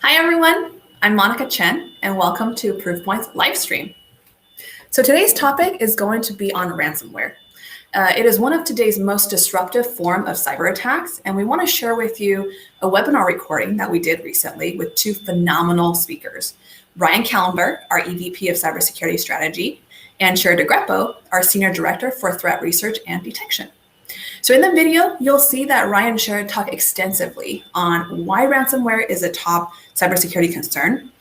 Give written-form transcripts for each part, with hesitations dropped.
Hi everyone, I'm Monica Chen and welcome to Proofpoint's live stream. So today's topic is going to be on ransomware. It is one of today's most disruptive form of cyber attacks, and we want to share with you a webinar recording that we did recently with two phenomenal speakers, Ryan Kallenberg, our EVP of Cybersecurity Strategy, and Sherry DeGrepo, our Senior Director for Threat Research and Detection. So in the video, you'll see that Ryan and Sherry talk extensively on why ransomware is a top cybersecurity concern,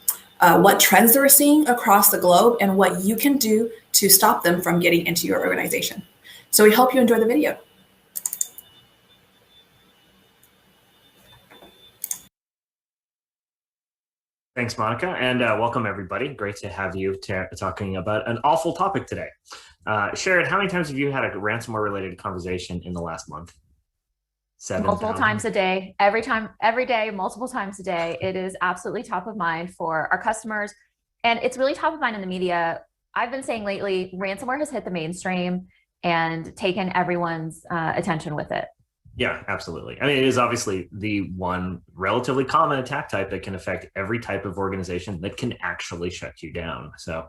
what trends they're seeing across the globe, and what you can do to stop them from getting into your organization. So we hope you enjoy the video. Thanks, Monica, and welcome everybody. Great to have you talking about an awful topic today. Sharon, how many times have you had a ransomware-related conversation in the last month? Multiple times a day, every day, multiple times a day. It is absolutely top of mind for our customers, and it's really top of mind in the media. I've been saying lately, ransomware has hit the mainstream and taken everyone's attention with it. Yeah, absolutely. I mean, it is obviously the one relatively common attack type that can affect every type of organization that can actually shut you down. So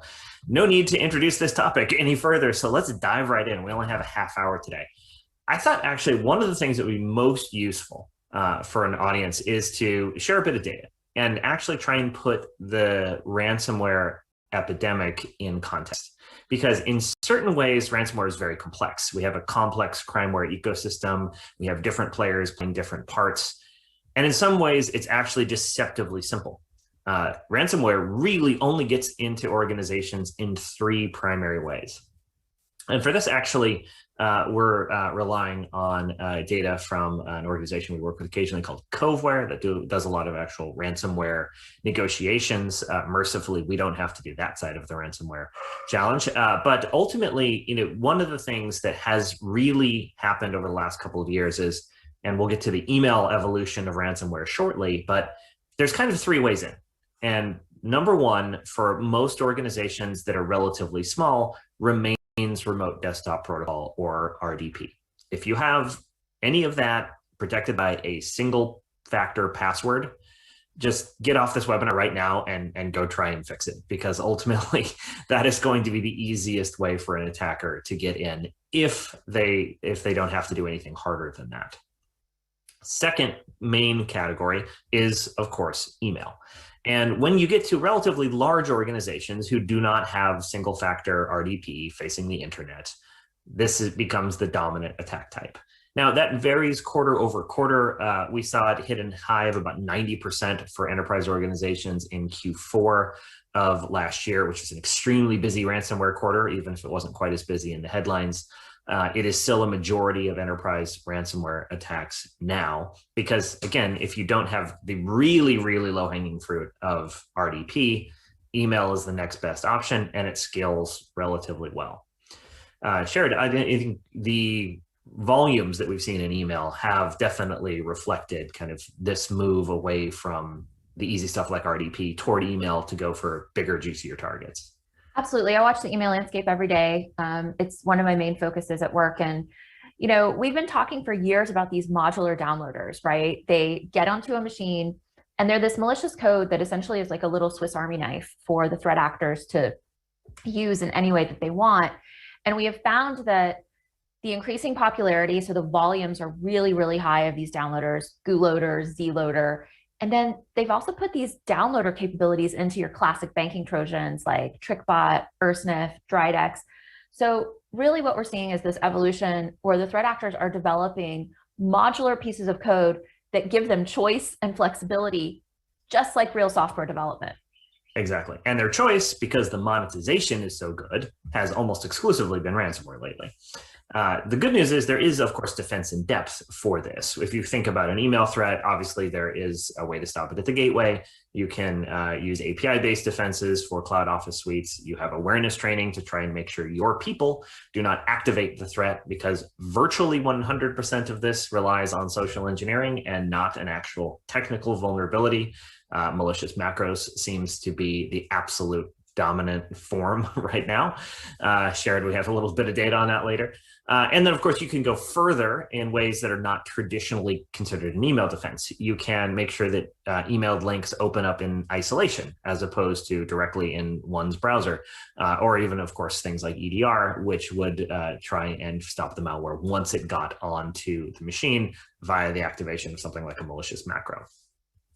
no need to introduce this topic any further. So let's dive right in. We only have a half hour today. I thought actually one of the things that would be most useful for an audience is to share a bit of data and actually try and put the ransomware epidemic in context. Because in certain ways, ransomware is very complex. We have a complex crimeware ecosystem. We have different players playing different parts. And in some ways, it's actually deceptively simple. Ransomware really only gets into organizations in three primary ways. And for this, actually, we're relying on data from an organization we work with occasionally called Coveware that does a lot of actual ransomware negotiations. Mercifully, we don't have to do that side of the ransomware challenge. But ultimately, one of the things that has really happened over the last couple of years is, and we'll get to the email evolution of ransomware shortly, but there's kind of three ways in. And number one, for most organizations that are relatively small, remains remote desktop protocol, or RDP. If you have any of that protected by a single factor password, just get off this webinar right now and go try and fix it, because ultimately that is going to be the easiest way for an attacker to get in if they don't have to do anything harder than that. Second main category is, of course, email. And when you get to relatively large organizations who do not have single factor RDP facing the internet, this becomes the dominant attack type. Now, that varies quarter over quarter. We saw it hit a high of about 90% for enterprise organizations in Q4 of last year, which was an extremely busy ransomware quarter, even if it wasn't quite as busy in the headlines. It is still a majority of enterprise ransomware attacks now, because again, if you don't have the really, really low-hanging fruit of RDP, email is the next best option, and it scales relatively well. Sharon, I think the volumes that we've seen in email have definitely reflected kind of this move away from the easy stuff like RDP toward email to go for bigger, juicier targets. Absolutely. I watch the email landscape every day. It's one of my main focuses at work. And, we've been talking for years about these modular downloaders, right? They get onto a machine and they're this malicious code that essentially is like a little Swiss Army knife for the threat actors to use in any way that they want. And we have found that the increasing popularity, so the volumes are really, really high of these downloaders, GULoader, ZLoader. And then they've also put these downloader capabilities into your classic banking Trojans like TrickBot, Ursnif, Dridex. So really what we're seeing is this evolution where the threat actors are developing modular pieces of code that give them choice and flexibility, just like real software development. Exactly. And their choice, because the monetization is so good, has almost exclusively been ransomware lately. The good news is there is, of course, defense in depth for this. If you think about an email threat, obviously there is a way to stop it at the gateway. You can use API-based defenses for cloud office suites. You have awareness training to try and make sure your people do not activate the threat, because virtually 100% of this relies on social engineering and not an actual technical vulnerability. Malicious macros seems to be the absolute dominant form right now. Shared, we have a little bit of data on that later. And then, of course, you can go further in ways that are not traditionally considered an email defense. You can make sure that emailed links open up in isolation as opposed to directly in one's browser, or even, of course, things like EDR, which would try and stop the malware once it got onto the machine via the activation of something like a malicious macro.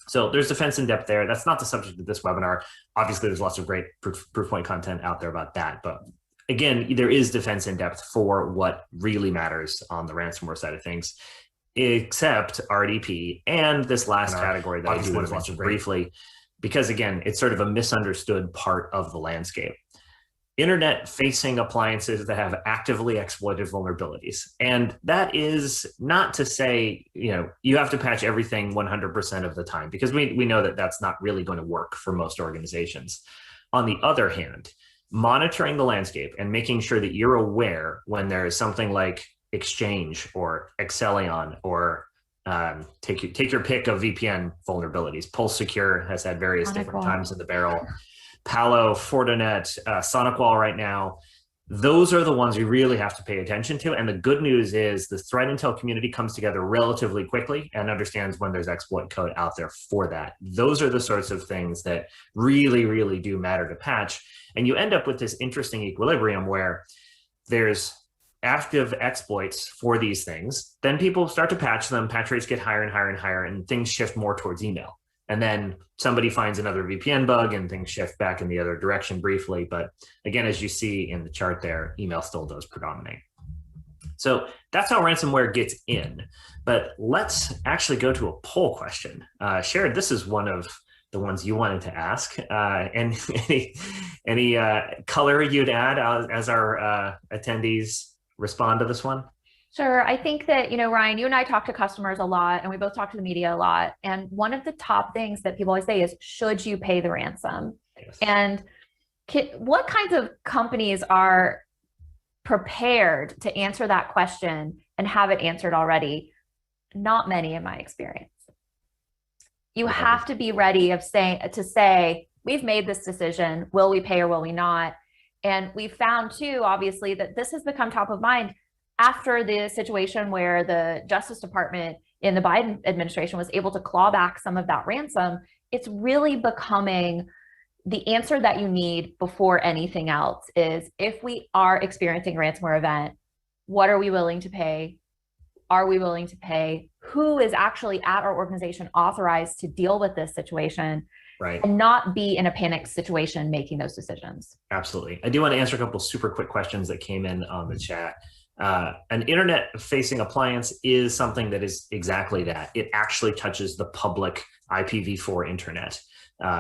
So there's defense in depth there. That's not the subject of this webinar. Obviously, there's lots of great proof point content out there about that, but again, there is defense in depth for what really matters on the ransomware side of things, except RDP and this last category that I do want to mention briefly, because again, it's sort of a misunderstood part of the landscape. Internet-facing appliances that have actively exploited vulnerabilities. And that is not to say, you have to patch everything 100% of the time, because we know that that's not really going to work for most organizations. On the other hand, monitoring the landscape and making sure that you're aware when there is something like Exchange or Excellion or take your pick of VPN vulnerabilities. Pulse Secure has had various different times in the barrel. Palo, Fortinet, SonicWall right now. Those are the ones you really have to pay attention to. And the good news is the threat intel community comes together relatively quickly and understands when there's exploit code out there for that. Those are the sorts of things that really, really do matter to patch. And you end up with this interesting equilibrium where there's active exploits for these things. Then people start to patch them, patch rates get higher and higher and higher, and things shift more towards email. And then somebody finds another VPN bug and things shift back in the other direction briefly. But again, as you see in the chart there, email still does predominate. So that's how ransomware gets in. But let's actually go to a poll question. Sharon, this is one of the ones you wanted to ask. And any color you'd add as our attendees respond to this one? Sure. I think that, Ryan, you and I talk to customers a lot, and we both talk to the media a lot. And one of the top things that people always say is, should you pay the ransom? Yes. And what kinds of companies are prepared to answer that question and have it answered already? Not many in my experience. You have to be ready to say, we've made this decision. Will we pay or will we not? And we've found too, obviously, that this has become top of mind after the situation where the Justice Department in the Biden administration was able to claw back some of that ransom. It's really becoming the answer that you need before anything else is, if we are experiencing a ransomware event, what are we willing to pay? Are we willing to pay? Who is actually at our organization authorized to deal with this situation? Right. And not be in a panic situation making those decisions. Absolutely. I do want to answer a couple super quick questions that came in on the chat. An internet-facing appliance is something that is exactly that. It actually touches the public IPv4 internet.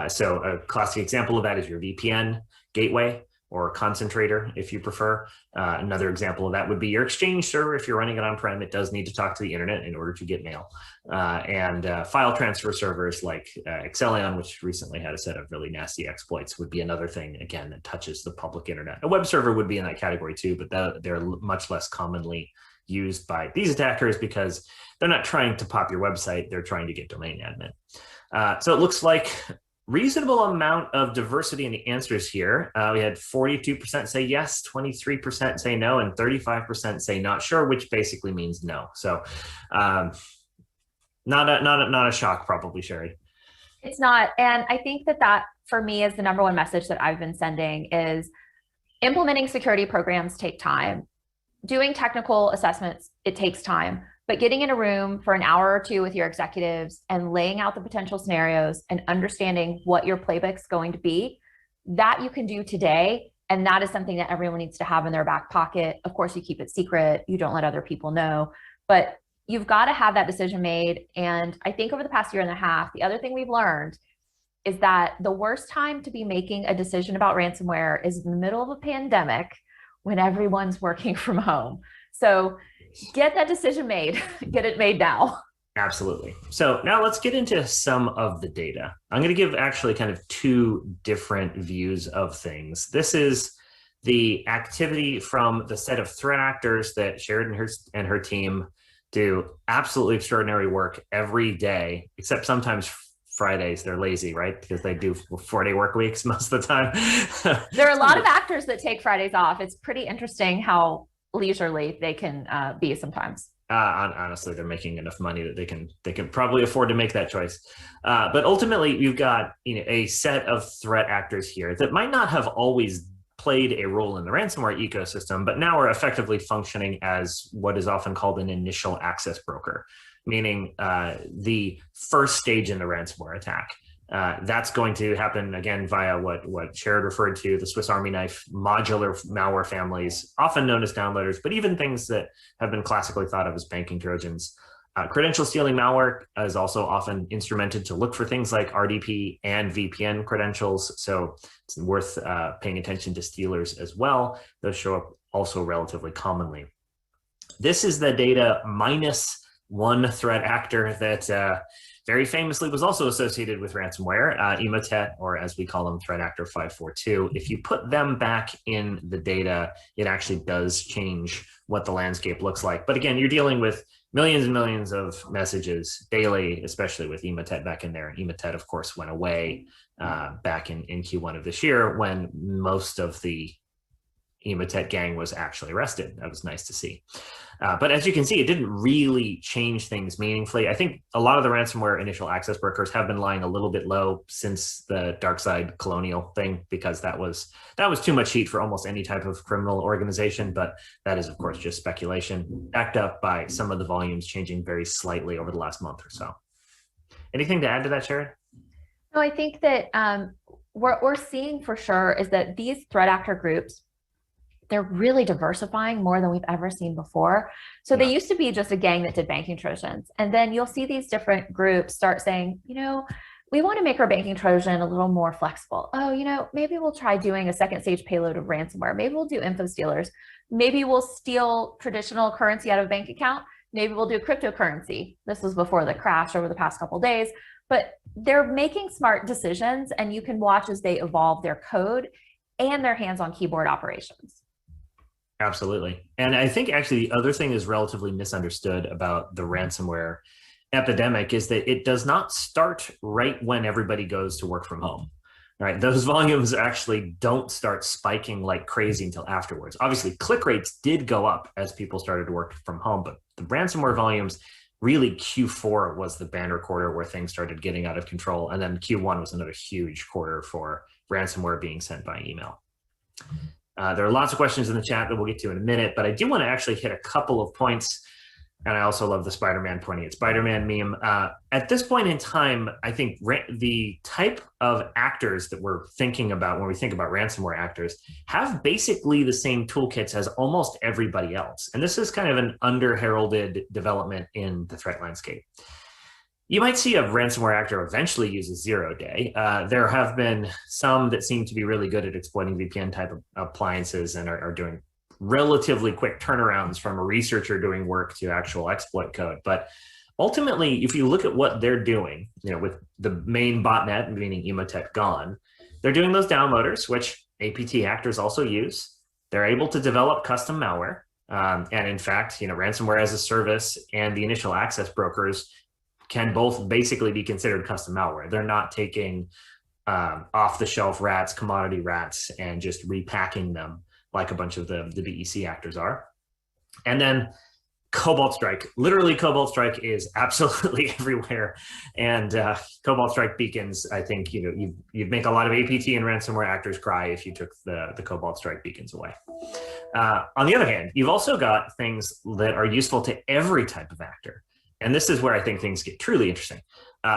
So a classic example of that is your VPN gateway or concentrator, if you prefer. Another example of that would be your Exchange server. If you're running it on-prem, it does need to talk to the internet in order to get mail. And file transfer servers like Excellion, which recently had a set of really nasty exploits, would be another thing, again, that touches the public internet. A web server would be in that category too, but they're much less commonly used by these attackers because they're not trying to pop your website, they're trying to get domain admin. So it looks like reasonable amount of diversity in the answers here. We had 42% say yes, 23% say no, and 35% say not sure, which basically means no. So not a shock, probably, Sherry. It's not. And I think that for me is the number one message that I've been sending is implementing security programs take time. Doing technical assessments, it takes time. But getting in a room for an hour or two with your executives and laying out the potential scenarios and understanding what your playbook's going to be, that you can do today. And that is something that everyone needs to have in their back pocket. Of course, you keep it secret. You don't let other people know, but you've got to have that decision made. And I think over the past year and a half, the other thing we've learned is that the worst time to be making a decision about ransomware is in the middle of a pandemic when everyone's working from home. So get that decision made, get it made now. Absolutely. So now let's get into some of the data. I'm going to give actually kind of two different views of things. This is the activity from the set of threat actors that Sheridan and her team do absolutely extraordinary work every day, except sometimes Fridays. They're lazy, right? Because they do 4-day work weeks most of the time. There are a lot of actors that take Fridays off. It's pretty interesting how leisurely they can be sometimes. Honestly, they're making enough money that they can probably afford to make that choice. But ultimately, you've got a set of threat actors here that might not have always played a role in the ransomware ecosystem, but now are effectively functioning as what is often called an initial access broker, meaning the first stage in the ransomware attack. That's going to happen again via what Sherrod referred to, the Swiss Army knife modular malware families, often known as downloaders, but even things that have been classically thought of as banking Trojans. Credential stealing malware is also often instrumented to look for things like RDP and VPN credentials. So it's worth paying attention to stealers as well. Those show up also relatively commonly. This is the data minus one threat actor that very famously was also associated with ransomware, Emotet, or as we call them, threat actor 542. If you put them back in the data, it actually does change what the landscape looks like. But again, you're dealing with millions and millions of messages daily, especially with Emotet back in there. Emotet, of course, went away back in Q1 of this year when most of the Emotet gang was actually arrested. That was nice to see. But as you can see, it didn't really change things meaningfully. I think a lot of the ransomware initial access brokers have been lying a little bit low since the dark side colonial thing, because that was too much heat for almost any type of criminal organization. But that is, of course, just speculation, backed up by some of the volumes changing very slightly over the last month or so. Anything to add to that, Sherrod? No, I think that what we're seeing for sure is that these threat actor groups, they're really diversifying more than we've ever seen before. So they used to be just a gang that did banking Trojans. And then you'll see these different groups start saying, we want to make our banking Trojan a little more flexible. Oh, maybe we'll try doing a second stage payload of ransomware. Maybe we'll do info stealers. Maybe we'll steal traditional currency out of a bank account. Maybe we'll do cryptocurrency. This was before the crash over the past couple of days, but they're making smart decisions, and you can watch as they evolve their code and their hands-on keyboard operations. Absolutely. And I think actually the other thing is relatively misunderstood about the ransomware epidemic is that it does not start right when everybody goes to work from home. Right? Those volumes actually don't start spiking like crazy until afterwards. Obviously, click rates did go up as people started to work from home, but the ransomware volumes, really Q4 was the banner quarter where things started getting out of control. And then Q1 was another huge quarter for ransomware being sent by email. There are lots of questions in the chat that we'll get to in a minute, but I do want to actually hit a couple of points. And I also love the Spider-Man pointing at Spider-Man meme. At this point in time, I think the type of actors that we're thinking about when we think about ransomware actors have basically the same toolkits as almost everybody else. And this is kind of an under-heralded development in the threat landscape. You might see a ransomware actor eventually use a 0-day. There have been some that seem to be really good at exploiting VPN type of appliances and are doing relatively quick turnarounds from a researcher doing work to actual exploit code. But ultimately, if you look at what they're doing, with the main botnet, meaning Emotet gone, they're doing those downloaders, which APT actors also use. They're able to develop custom malware. And in fact, ransomware as a service and the initial access brokers can both basically be considered custom malware. They're not taking off-the-shelf rats, commodity rats, and just repacking them like a bunch of the BEC actors are. And then Cobalt Strike. Literally, Cobalt Strike is absolutely everywhere. And Cobalt Strike beacons, I think, you'd make a lot of APT and ransomware actors cry if you took the Cobalt Strike beacons away. On the other hand, you've also got things that are useful to every type of actor. And this is where I think things get truly interesting.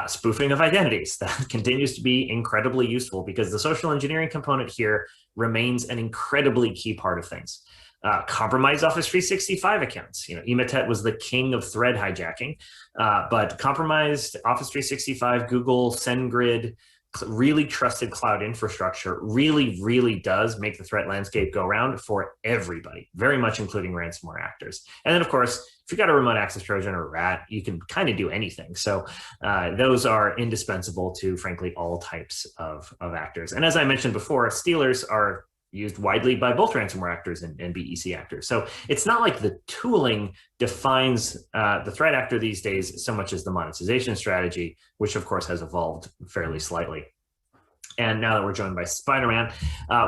Spoofing of identities, that continues to be incredibly useful because the social engineering component here remains an incredibly key part of things. Compromised Office 365 accounts. Emotet was the king of thread hijacking, but compromised Office 365, Google, SendGrid, really trusted cloud infrastructure really, really does make the threat landscape go around for everybody, very much including ransomware actors. And then, of course, if you've got a remote access Trojan or a rat, you can kind of do anything. So those are indispensable to, frankly, all types of actors. And as I mentioned before, stealers are used widely by both ransomware actors and BEC actors. So it's not like the tooling defines the threat actor these days so much as the monetization strategy, which of course has evolved fairly slightly. And now that we're joined by Spider-Man,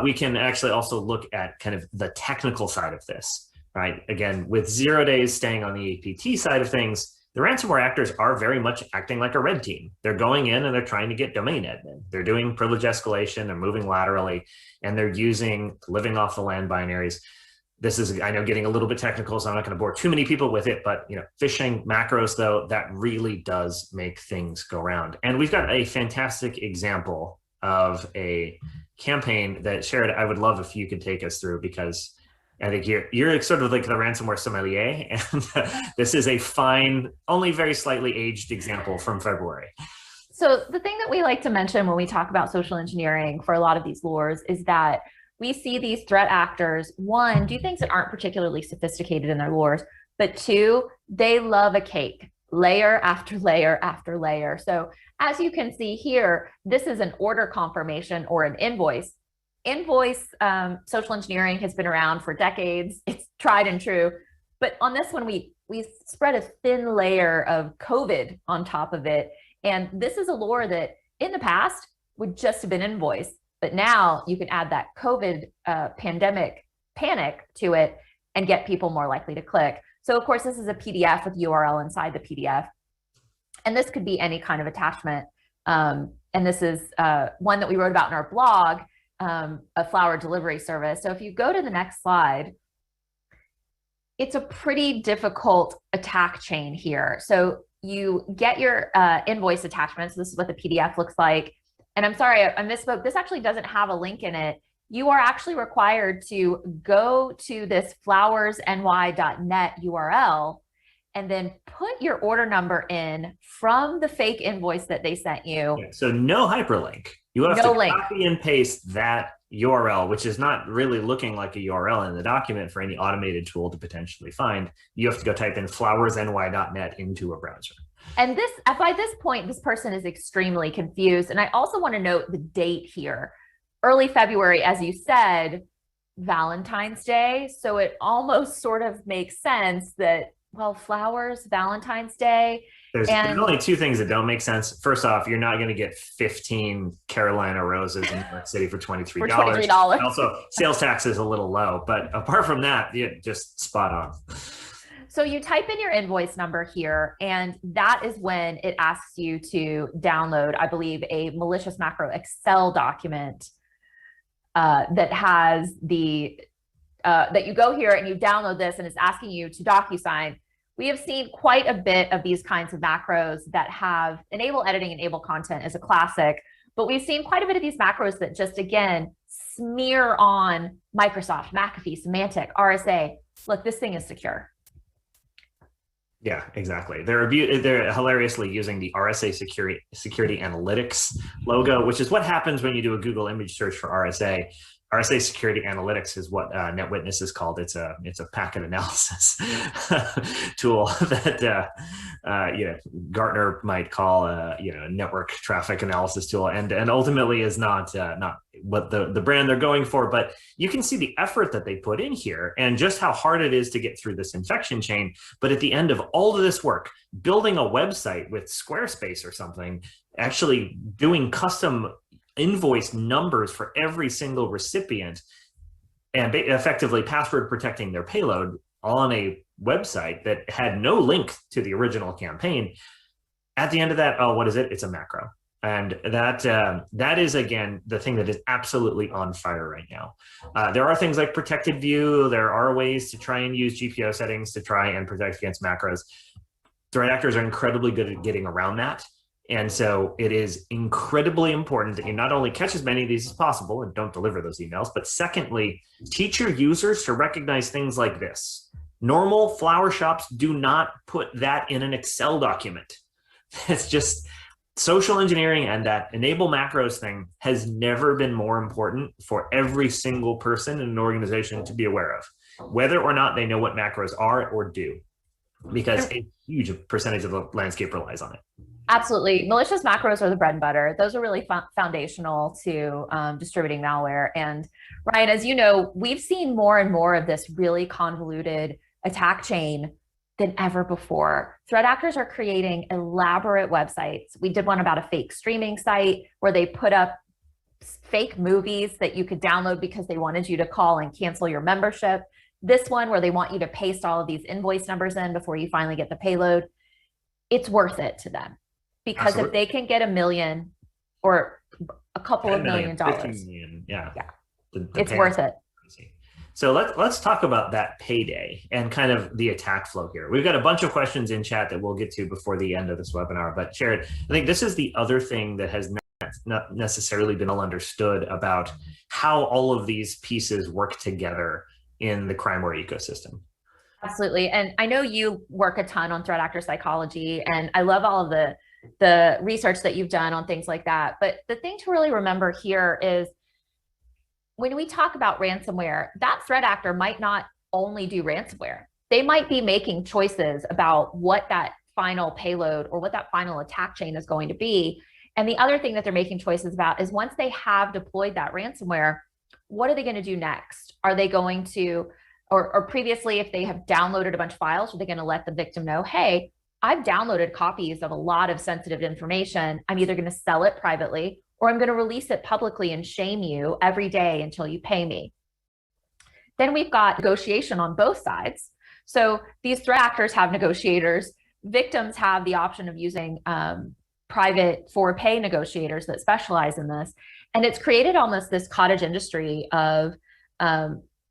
we can actually also look at kind of the technical side of this, right? Again, with 0 days staying on the APT side of things, the ransomware actors are very much acting like a red team. They're going in and they're trying to get domain admin. They're doing privilege escalation, they're moving laterally, and they're living off the land binaries. This is, I know, getting a little bit technical, so I'm not going to bore too many people with it, but phishing macros, though, that really does make things go round. And we've got a fantastic example of a campaign that, Sherrod, I would love if you could take us through, because I think you're sort of like the ransomware sommelier, and this is a fine, only very slightly aged example from February. So the thing that we like to mention when we talk about social engineering for a lot of these lures is that we see these threat actors, one, do things that aren't particularly sophisticated in their lures, but two, they love a cake, layer after layer after layer. So as you can see here, this is an order confirmation or an invoice. Social engineering has been around for decades. It's tried and true. But on this one, we spread a thin layer of COVID on top of it. And this is a lure that in the past would just have been invoice. But now you can add that COVID pandemic panic to it and get people more likely to click. So of course, this is a PDF with URL inside the PDF. And this could be any kind of attachment. And this is one that we wrote about in our blog, a flower delivery service. So if you go to the next slide, it's a pretty difficult attack chain here. So you get your invoice attachments. This is what the PDF looks like. And I'm sorry, I misspoke. This actually doesn't have a link in it. You are actually required to go to this flowersny.net URL and then put your order number in from the fake invoice that they sent you. Yeah, so no hyperlink. You have to copy and paste that URL, which is not really looking like a URL in the document for any automated tool to potentially find. You have to go type in flowersny.net into a browser. And this, by this point, this person is extremely confused. And I also want to note the date here. Early February, as you said, Valentine's Day. So it almost sort of makes sense that, well, flowers, Valentine's Day. There's only two things that don't make sense. First off, you're not going to get 15 Carolina roses in New York City for $23. For $23. Also, sales tax is a little low. But apart from that, just spot on. So you type in your invoice number here, and that is when it asks you to download, I believe, a malicious macro Excel document that has the, that you go here and you download this and it's asking you to DocuSign. We have seen quite a bit of these kinds of macros that have enable editing, enable content as a classic, but we've seen quite a bit of these macros that just, again, smear on Microsoft, McAfee, Symantec, RSA. Look, this thing is secure. Yeah, exactly. They're hilariously using the RSA security analytics logo, which is what happens when you do a Google image search for RSA. RSA Security Analytics is what NetWitness is called. It's a packet analysis tool that Gartner might call a network traffic analysis tool, and ultimately is not what the brand they're going for. But you can see the effort that they put in here and just how hard it is to get through this infection chain. But at the end of all of this work, building a website with Squarespace or something, actually doing custom invoice numbers for every single recipient, and effectively password protecting their payload on a website that had no link to the original campaign. At the end of that, oh, what is it? It's a macro. And that is, again, the thing that is absolutely on fire right now. There are things like protected view. There are ways to try and use GPO settings to try and protect against macros. Threat actors are incredibly good at getting around that. And so it is incredibly important that you not only catch as many of these as possible and don't deliver those emails, but secondly, teach your users to recognize things like this. Normal flower shops do not put that in an Excel document. It's just social engineering, and that enable macros thing has never been more important for every single person in an organization to be aware of, whether or not they know what macros are or do, because a huge percentage of the landscape relies on it. Absolutely. Malicious macros are the bread and butter. Those are really foundational to distributing malware. And Ryan, as you know, we've seen more and more of this really convoluted attack chain than ever before. Threat actors are creating elaborate websites. We did one about a fake streaming site where they put up fake movies that you could download because they wanted you to call and cancel your membership. This one where they want you to paste all of these invoice numbers in before you finally get the payload. It's worth it to them. Because Absolutely. If they can get $1 million or a couple of $1 million, $15 million, yeah, it's worth it. So let's talk about that payday and kind of the attack flow here. We've got a bunch of questions in chat that we'll get to before the end of this webinar. But Sharon, I think this is the other thing that has not necessarily been well understood about how all of these pieces work together in the crimeware ecosystem. Absolutely, and I know you work a ton on threat actor psychology, and I love all of the research that you've done on things like that. But the thing to really remember here is when we talk about ransomware, that threat actor might not only do ransomware. They might be making choices about what that final payload or what that final attack chain is going to be. And the other thing that they're making choices about is once they have deployed that ransomware, what are they going to do next? Are they going to, or previously, if they have downloaded a bunch of files, are they going to let the victim know, hey, I've downloaded copies of a lot of sensitive information. I'm either going to sell it privately or I'm going to release it publicly and shame you every day until you pay me. Then we've got negotiation on both sides. So these threat actors have negotiators. Victims have the option of using private for pay negotiators that specialize in this. And it's created almost this cottage industry of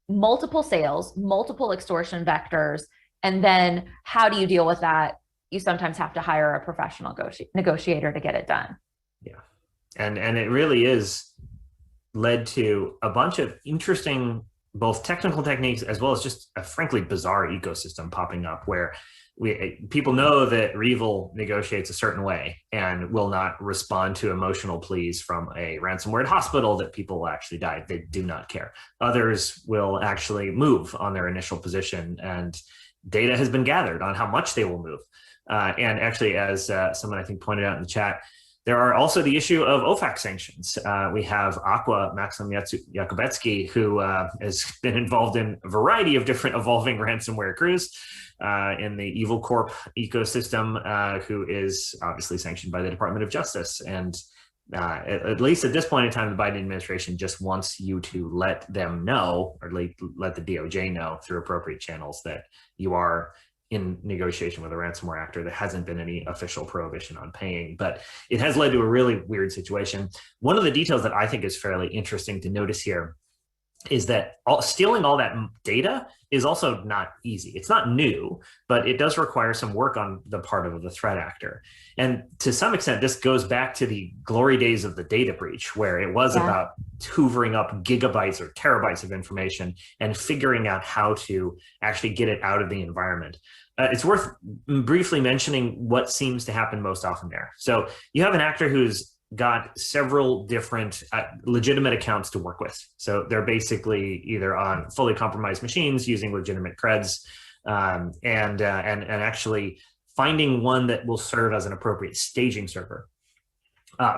multiple sales, multiple extortion vectors. And then how do you deal with that? You sometimes have to hire a professional negotiator to get it done. Yeah. And it really is led to a bunch of interesting, both technical techniques, as well as just a frankly bizarre ecosystem popping up where people know that REvil negotiates a certain way and will not respond to emotional pleas from a ransomware hospital that people will actually die. They do not care. Others will actually move on their initial position, and data has been gathered on how much they will move. And actually, as someone I think pointed out in the chat, there are also the issue of OFAC sanctions. We have Aqua, Maxim Yakubetsky, who has been involved in a variety of different evolving ransomware crews in the Evil Corp ecosystem, who is obviously sanctioned by the Department of Justice. And at least at this point in time, the Biden administration just wants you to let them know, or let the DOJ know through appropriate channels, that you are in negotiation with a ransomware actor. There hasn't been any official prohibition on paying, but it has led to a really weird situation. One of the details that I think is fairly interesting to notice here is that stealing all that data is also not easy. It's not new, but it does require some work on the part of the threat actor. And to some extent, this goes back to the glory days of the data breach, where it was about hoovering up gigabytes or terabytes of information and figuring out how to actually get it out of the environment. It's worth briefly mentioning what seems to happen most often there. So you have an actor who's got several different legitimate accounts to work with. So they're basically either on fully compromised machines using legitimate creds, and actually finding one that will serve as an appropriate staging server.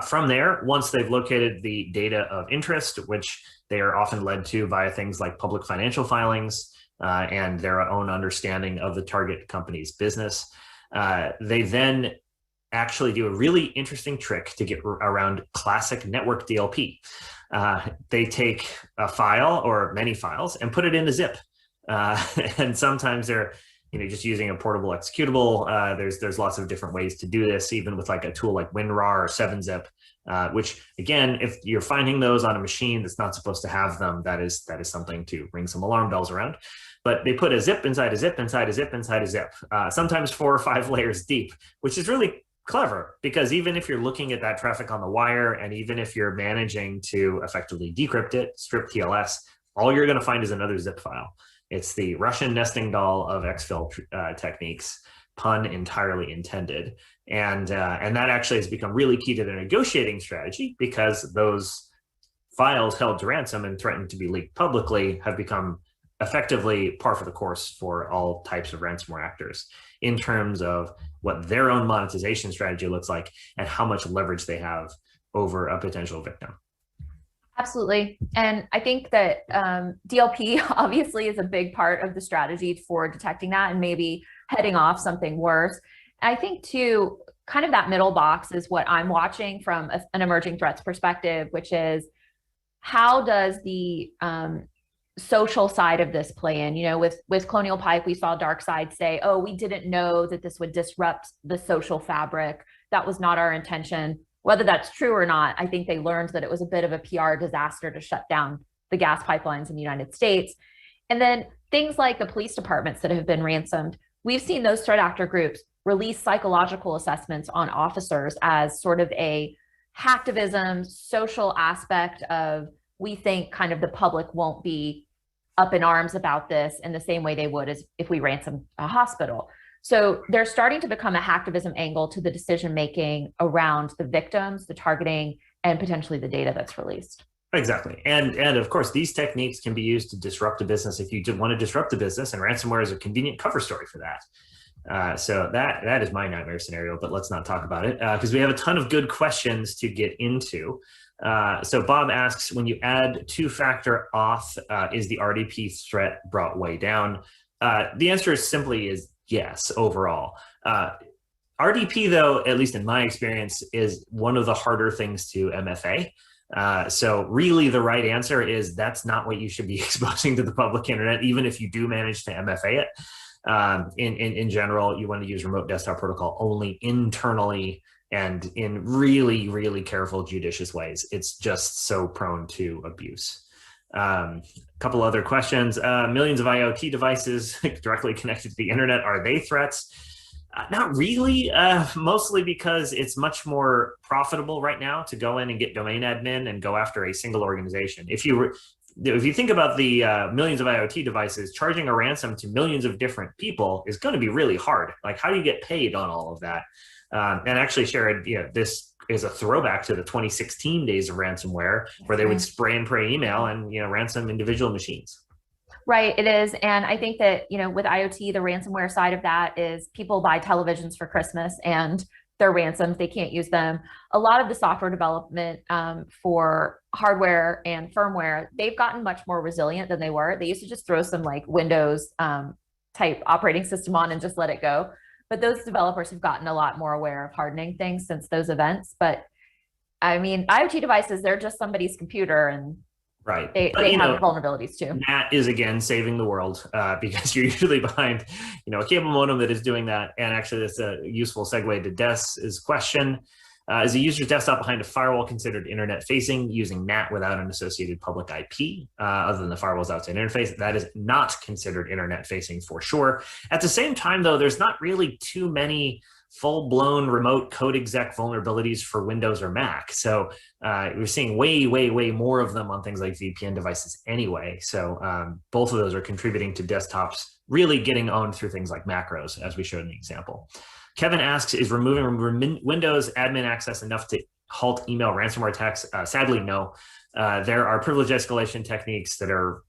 From there, once they've located the data of interest, which they are often led to via things like public financial filings and their own understanding of the target company's business, they then actually do a really interesting trick to get around classic network DLP. They take a file or many files and put it in a zip. And sometimes they're just using a portable executable. There's lots of different ways to do this, even with like a tool like WinRAR or 7-zip, which again, if you're finding those on a machine that's not supposed to have them, that is something to ring some alarm bells around. But they put a zip inside a zip inside a zip inside a zip, sometimes 4 or 5 layers deep, which is really clever, because even if you're looking at that traffic on the wire, and even if you're managing to effectively decrypt it, strip TLS, all you're going to find is another zip file. It's the Russian nesting doll of exfil techniques, pun entirely intended. And that actually has become really key to their negotiating strategy, because those files held to ransom and threatened to be leaked publicly have become effectively par for the course for all types of ransomware actors, in terms of what their own monetization strategy looks like, and how much leverage they have over a potential victim. Absolutely. And I think that DLP obviously is a big part of the strategy for detecting that and maybe heading off something worse. I think too, kind of that middle box is what I'm watching from an emerging threats perspective, which is how does the social side of this play in? You know, with Colonial Pipe, we saw DarkSide say, oh, we didn't know that this would disrupt the social fabric. That was not our intention. Whether that's true or not, I think they learned that it was a bit of a PR disaster to shut down the gas pipelines in the United States. And then things like the police departments that have been ransomed, we've seen those threat actor groups release psychological assessments on officers as sort of a hacktivism, social aspect of, we think kind of the public won't be up in arms about this in the same way they would as if we ransom a hospital. So they're starting to become a hacktivism angle to the decision-making around the victims, the targeting, and potentially the data that's released. Exactly. And of course, these techniques can be used to disrupt a business if you want to disrupt the business, and ransomware is a convenient cover story for that. So that is my nightmare scenario, but let's not talk about it because we have a ton of good questions to get into. So Bob asks, when you add two-factor auth, is the RDP threat brought way down? The answer is simply yes, overall. RDP, though, at least in my experience, is one of the harder things to MFA. So really the right answer is that's not what you should be exposing to the public internet, even if you do manage to MFA it. In general, you want to use remote desktop protocol only internally and in really, really careful, judicious ways. It's just so prone to abuse. A couple other questions. Millions of IoT devices directly connected to the internet, are they threats? Not really, mostly because it's much more profitable right now to go in and get domain admin and go after a single organization. If you think about the millions of IoT devices, charging a ransom to millions of different people is going to be really hard. Like, how do you get paid on all of that? And actually, Sharon, this is a throwback to the 2016 days of ransomware, where they would spray and pray email and ransom individual machines. Right, it is. And I think that, with IoT, the ransomware side of that is people buy televisions for Christmas and they're ransomed. They can't use them. A lot of the software development for hardware and firmware, they've gotten much more resilient than they were. They used to just throw some like Windows type operating system on and just let it go. But those developers have gotten a lot more aware of hardening things since those events. But I mean, IoT devices, they're just somebody's computer, and right. They have vulnerabilities too. NAT is, again, saving the world because you're usually behind, a cable modem that is doing that. And actually, that's a useful segue to Des's question. Is a user's desktop behind a firewall considered internet facing using NAT without an associated public IP other than the firewall's outside interface? That is not considered internet facing for sure. At the same time, though, there's not really too many full-blown remote code exec vulnerabilities for Windows or Mac. So we're seeing way, way, way more of them on things like VPN devices anyway. So both of those are contributing to desktops really getting owned through things like macros, as we showed in the example. Kevin asks, is removing Windows admin access enough to halt email ransomware attacks? Sadly, no. There are privilege escalation techniques that are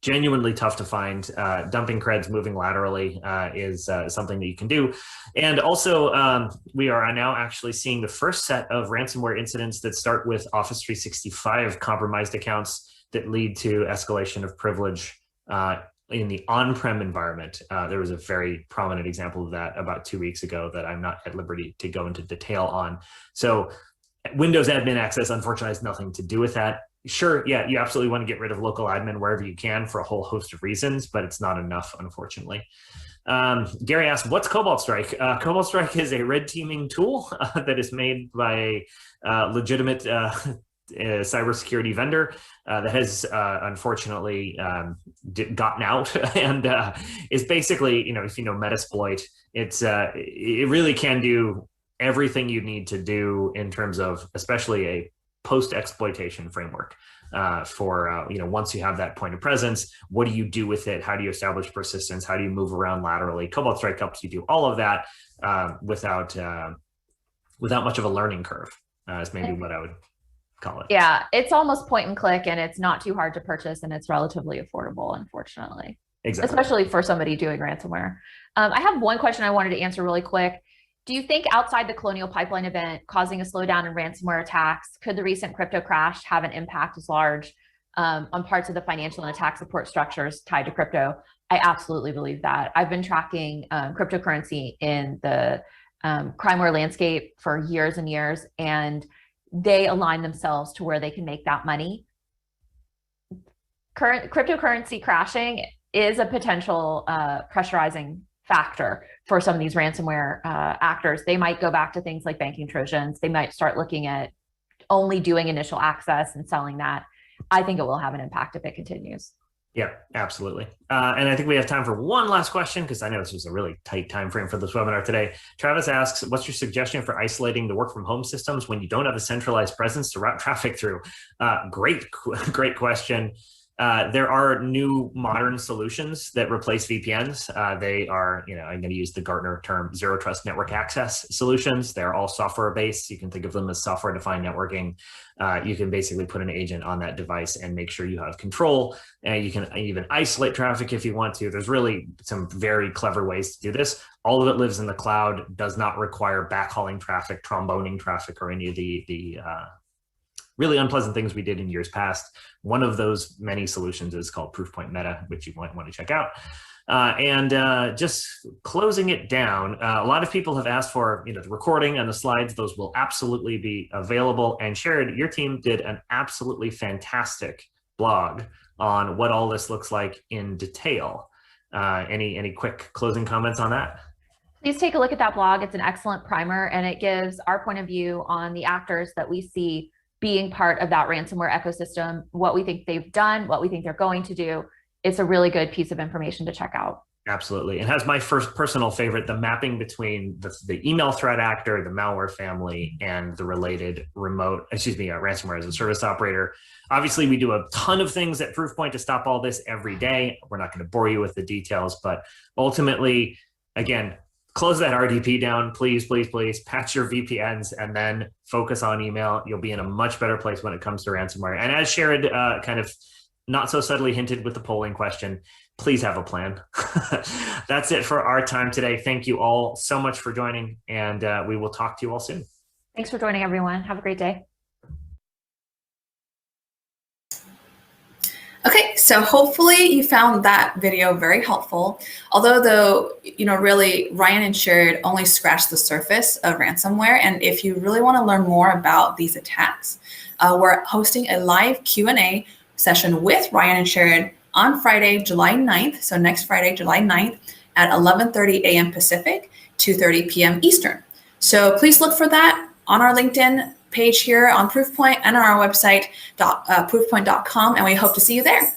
genuinely tough to find. Dumping creds moving laterally is something that you can do. And also, we are now actually seeing the first set of ransomware incidents that start with Office 365 compromised accounts that lead to escalation of privilege in the on-prem environment. There was a very prominent example of that about 2 weeks ago that I'm not at liberty to go into detail on. So Windows admin access, unfortunately, has nothing to do with that. Sure, yeah, you absolutely want to get rid of local admin wherever you can for a whole host of reasons, but it's not enough, unfortunately. Gary asked, what's Cobalt Strike? Cobalt Strike is a red teaming tool that is made by a legitimate cybersecurity vendor that has unfortunately gotten out and is basically, if you know Metasploit, it really can do everything you need to do in terms of especially a post-exploitation framework for once you have that point of presence, what do you do with it? How do you establish persistence? How do you move around laterally? Cobalt Strike helps you do all of that without much of a learning curve, is maybe what I would call it. Yeah, it's almost point and click, and it's not too hard to purchase, and it's relatively affordable, unfortunately. Exactly. Especially for somebody doing ransomware. I have one question I wanted to answer really quick. Do you think outside the Colonial Pipeline event causing a slowdown in ransomware attacks, could the recent crypto crash have an impact as large on parts of the financial and attack support structures tied to crypto? I absolutely believe that. I've been tracking cryptocurrency in the crimeware landscape for years and years, and they align themselves to where they can make that money. Current cryptocurrency crashing is a potential pressurizing factor for some of these ransomware actors. They might go back to things like banking Trojans. They might start looking at only doing initial access and selling that. I think it will have an impact if it continues. Yeah, absolutely. And I think we have time for one last question, because I know this was a really tight time frame for this webinar today. Travis asks, what's your suggestion for isolating the work from home systems when you don't have a centralized presence to route traffic through? Great question. There are new modern solutions that replace VPNs. They are, I'm going to use the Gartner term, zero trust network access solutions. They're all software based. You can think of them as software defined networking. You can basically put an agent on that device and make sure you have control. You can even isolate traffic if you want to. There's really some very clever ways to do this. All of it lives in the cloud, does not require backhauling traffic, tromboning traffic, or any of the really unpleasant things we did in years past. One of those many solutions is called Proofpoint Meta, which you might want to check out. Just closing it down, a lot of people have asked for the recording and the slides. Those will absolutely be available. And Sherrod, your team did an absolutely fantastic blog on what all this looks like in detail. Any quick closing comments on that? Please take a look at that blog. It's an excellent primer, and it gives our point of view on the actors that we see being part of that ransomware ecosystem, what we think they've done, what we think they're going to do. It's a really good piece of information to check out. Absolutely. It has my first personal favorite, the mapping between the email threat actor, the malware family, and the related ransomware as a service operator. Obviously, we do a ton of things at Proofpoint to stop all this every day. We're not going to bore you with the details, but ultimately, again, close that RDP down, please, please, please. Patch your VPNs and then focus on email. You'll be in a much better place when it comes to ransomware. And as Sherrod kind of not so subtly hinted with the polling question, please have a plan. That's it for our time today. Thank you all so much for joining, and we will talk to you all soon. Thanks for joining, everyone. Have a great day. Okay, so hopefully you found that video very helpful. Although really Ryan and Sherrod only scratched the surface of ransomware. And if you really want to learn more about these attacks, we're hosting a live Q&A session with Ryan and Sherrod on Friday, July 9th. So next Friday, July 9th at 11:30 a.m. Pacific, 2:30 p.m. Eastern. So please look for that on our LinkedIn page here on Proofpoint and on our website, proofpoint.com, and we hope to see you there.